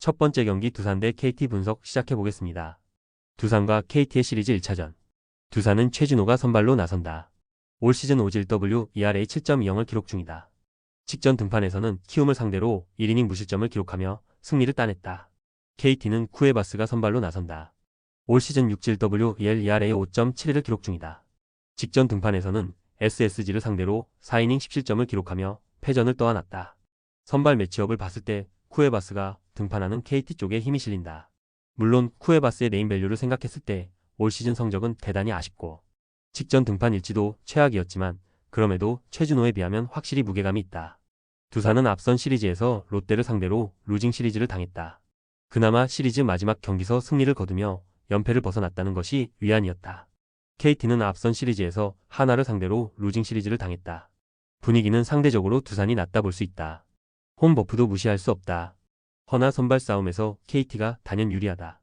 첫 번째 경기 두산 대 KT 분석 시작해보겠습니다. 두산과 KT의 시리즈 1차전. 두산은 최준호가 선발로 나선다. 올 시즌 오질 WERA 7.20을 기록 중이다. 직전 등판에서는 키움을 상대로 1이닝 무실점을 기록하며 승리를 따냈다. KT는 쿠에바스가 선발로 나선다. 올 시즌 6질 WERA 5.71을 기록 중이다. 직전 등판에서는 SSG를 상대로 4이닝 17점을 기록하며 패전을 떠안았다. 선발 매치업을 봤을 때 쿠에바스가 등판하는 KT 쪽에 힘이 실린다. 물론 쿠에바스의 네임밸류를 생각했을 때 올 시즌 성적은 대단히 아쉽고 직전 등판 일지도 최악이었지만 그럼에도 최준호에 비하면 확실히 무게감이 있다. 두산은 앞선 시리즈에서 롯데를 상대로 루징 시리즈를 당했다. 그나마 시리즈 마지막 경기서 승리를 거두며 연패를 벗어났다는 것이 위안이었다. KT는 앞선 시리즈에서 하나를 상대로 루징 시리즈를 당했다. 분위기는 상대적으로 두산이 낫다 볼 수 있다. 홈 버프도 무시할 수 없다. 허나 선발 싸움에서 KT가 단연 유리하다.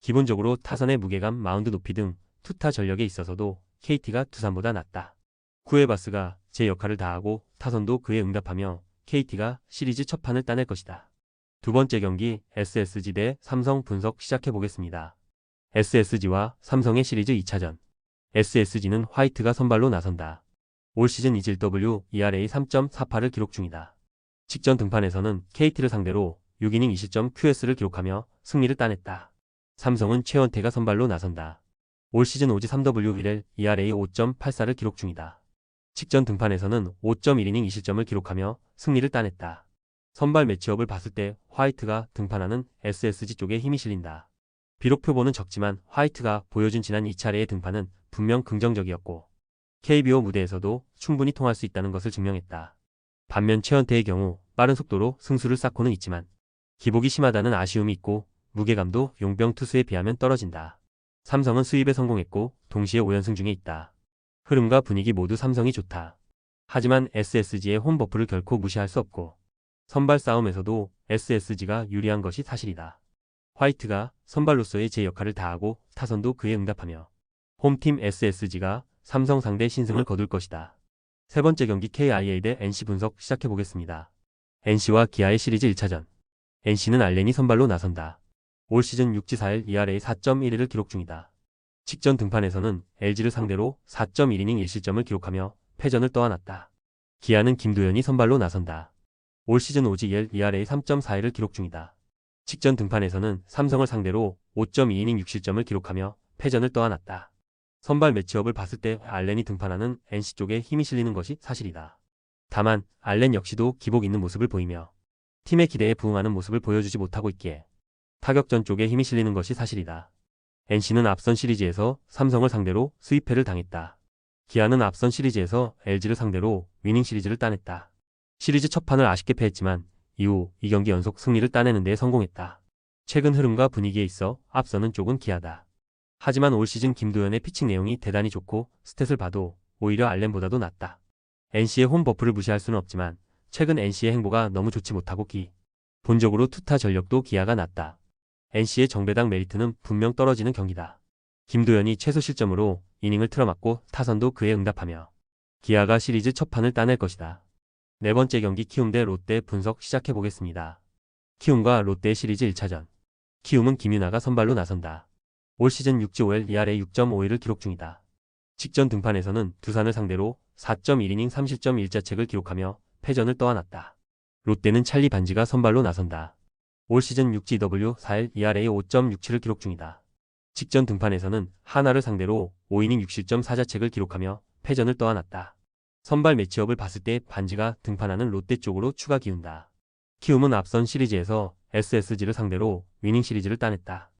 기본적으로 타선의 무게감, 마운드 높이 등 투타 전력에 있어서도 KT가 두산보다 낫다. 쿠에바스가 제 역할을 다하고 타선도 그에 응답하며 KT가 시리즈 첫 판을 따낼 것이다. 두 번째 경기 SSG 대 삼성 분석 시작해보겠습니다. SSG와 삼성의 시리즈 2차전. SSG는 화이트가 선발로 나선다. 올 시즌 이질 WERA 3.48을 기록 중이다. 직전 등판에서는 KT를 상대로 6이닝 2실점 QS를 기록하며 승리를 따냈다. 삼성은 최원태가 선발로 나선다. 올 시즌 오지 3WERA 5.84를 기록 중이다. 직전 등판에서는 5.1이닝 2실점을 기록하며 승리를 따냈다. 선발 매치업을 봤을 때 화이트가 등판하는 SSG 쪽에 힘이 실린다. 비록 표본은 적지만 화이트가 보여준 지난 2차례의 등판은 분명 긍정적이었고 KBO 무대에서도 충분히 통할 수 있다는 것을 증명했다. 반면 최원태의 경우 빠른 속도로 승수를 쌓고는 있지만 기복이 심하다는 아쉬움이 있고 무게감도 용병 투수에 비하면 떨어진다. 삼성은 수입에 성공했고 동시에 5연승 중에 있다. 흐름과 분위기 모두 삼성이 좋다. 하지만 SSG의 홈 버프를 결코 무시할 수 없고 선발 싸움에서도 SSG가 유리한 것이 사실이다. 화이트가 선발로서의 제 역할을 다하고 타선도 그에 응답하며 홈팀 SSG가 삼성 상대 신승을 거둘 것이다. 세 번째 경기 KIA 대 NC 분석 시작해보겠습니다. NC와 기아의 시리즈 1차전. NC는 알렌이 선발로 나선다. 올 시즌 6지 4일 ERA 4.11을 기록 중이다. 직전 등판에서는 LG를 상대로 4.1이닝 1실점을 기록하며 패전을 떠안았다. 기아는 김도현이 선발로 나선다. 올 시즌 오지 ERA 3.41을 기록 중이다. 직전 등판에서는 삼성을 상대로 5.2이닝 6실점을 기록하며 패전을 떠안았다. 선발 매치업을 봤을 때 알렌이 등판하는 NC 쪽에 힘이 실리는 것이 사실이다. 다만 알렌 역시도 기복 있는 모습을 보이며 팀의 기대에 부응하는 모습을 보여주지 못하고 있기에 타격전 쪽에 힘이 실리는 것이 사실이다. NC는 앞선 시리즈에서 삼성을 상대로 수입패를 당했다. 기아는 앞선 시리즈에서 LG를 상대로 위닝 시리즈를 따냈다. 시리즈 첫 판을 아쉽게 패했지만 이후 2경기 연속 승리를 따내는 데 성공했다. 최근 흐름과 분위기에 있어 앞서는 쪽은 기아다. 하지만 올 시즌 김도현의 피칭 내용이 대단히 좋고 스탯을 봐도 오히려 알렌보다도 낫다. NC의 홈 버프를 무시할 수는 없지만 최근 NC의 행보가 너무 좋지 못하고 본적으로 투타 전력도 기아가 낫다. NC의 정배당 메리트는 분명 떨어지는 경기다. 김도현이 최소 실점으로 이닝을 틀어막고 타선도 그에 응답하며 기아가 시리즈 첫 판을 따낼 것이다. 네 번째 경기 키움 대 롯데 분석 시작해보겠습니다. 키움과 롯데의 시리즈 1차전. 키움은 김윤아가 선발로 나선다. 올 시즌 6지 5일 ERA 6.51을 기록 중이다. 직전 등판에서는 두산을 상대로 4.1이닝 3실점 1자책을 기록하며 패전을 떠안았다. 롯데는 찰리 반지가 선발로 나선다. 올 시즌 6GW 4일 ERA 5.67을 기록 중이다. 직전 등판에서는 하나를 상대로 5이닝 6실점 4자책을 기록하며 패전을 떠안았다. 선발 매치업을 봤을 때 반지가 등판하는 롯데 쪽으로 추가 기운다. 키움은 앞선 시리즈에서 SSG를 상대로 위닝 시리즈를 따냈다.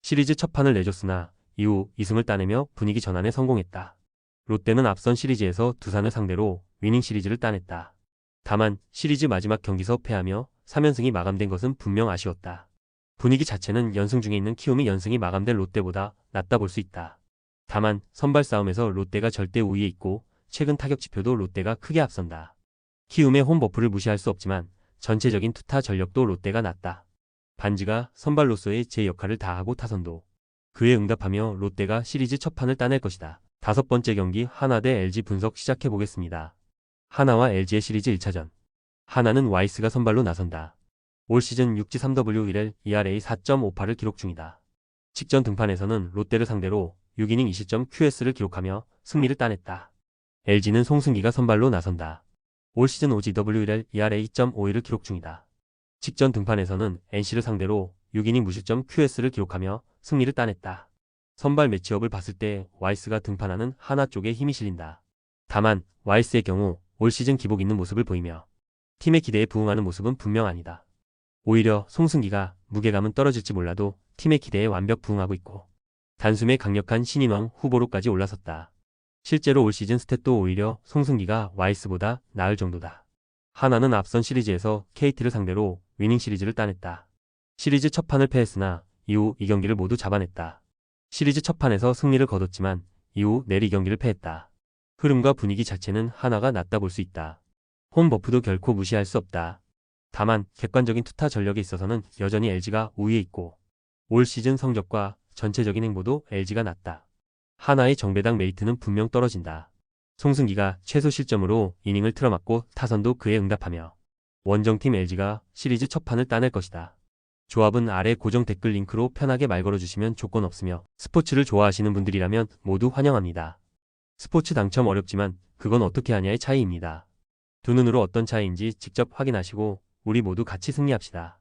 시리즈 첫 판을 내줬으나 이후 2승을 따내며 분위기 전환에 성공했다. 롯데는 앞선 시리즈에서 두산을 상대로 위닝 시리즈를 따냈다. 다만 시리즈 마지막 경기서 패하며 3연승이 마감된 것은 분명 아쉬웠다. 분위기 자체는 연승 중에 있는 키움이 연승이 마감된 롯데보다 낫다 볼 수 있다. 다만 선발 싸움에서 롯데가 절대 우위에 있고 최근 타격 지표도 롯데가 크게 앞선다. 키움의 홈 버프를 무시할 수 없지만 전체적인 투타 전력도 롯데가 낫다. 반지가 선발로서의 제 역할을 다하고 타선도 그에 응답하며 롯데가 시리즈 첫 판을 따낼 것이다. 다섯 번째 경기 하나 대 LG 분석 시작해보겠습니다. 하나와 LG의 시리즈 1차전. 하나는 와이스가 선발로 나선다. 올 시즌 6지 3W1L ERA 4.58을 기록 중이다. 직전 등판에서는 롯데를 상대로 6이닝 2실점 QS를 기록하며 승리를 따냈다. LG는 송승기가 선발로 나선다. 올 시즌 OGWL ERA 2.51을 기록 중이다. 직전 등판에서는 NC를 상대로 6이닝 무실점 QS를 기록하며 승리를 따냈다. 선발 매치업을 봤을 때 와이스가 등판하는 하나 쪽에 힘이 실린다. 다만 와이스의 경우 올 시즌 기복 있는 모습을 보이며 팀의 기대에 부응하는 모습은 분명 아니다. 오히려 송승기가 무게감은 떨어질지 몰라도 팀의 기대에 완벽 부응하고 있고 단숨에 강력한 신인왕 후보로까지 올라섰다. 실제로 올 시즌 스탯도 오히려 송승기가 와이스보다 나을 정도다. 하나는 앞선 시리즈에서 KT를 상대로 위닝 시리즈를 따냈다. 시리즈 첫 판을 패했으나 이후 2경기를 모두 잡아냈다. 시리즈 첫 판에서 승리를 거뒀지만 이후 내리 2경기를 패했다. 흐름과 분위기 자체는 하나가 낫다 볼 수 있다. 홈 버프도 결코 무시할 수 없다. 다만 객관적인 투타 전력에 있어서는 여전히 LG가 우위에 있고 올 시즌 성적과 전체적인 행보도 LG가 낫다. 하나의 정배당 메리트는 분명 떨어진다. 송승기가 최소 실점으로 이닝을 틀어막고 타선도 그에 응답하며 원정팀 LG가 시리즈 첫 판을 따낼 것이다. 조합은 아래 고정 댓글 링크로 편하게 말 걸어주시면 조건 없으며 스포츠를 좋아하시는 분들이라면 모두 환영합니다. 스포츠 당첨 어렵지만 그건 어떻게 하냐의 차이입니다. 두 눈으로 어떤 차이인지 직접 확인하시고 우리 모두 같이 승리합시다.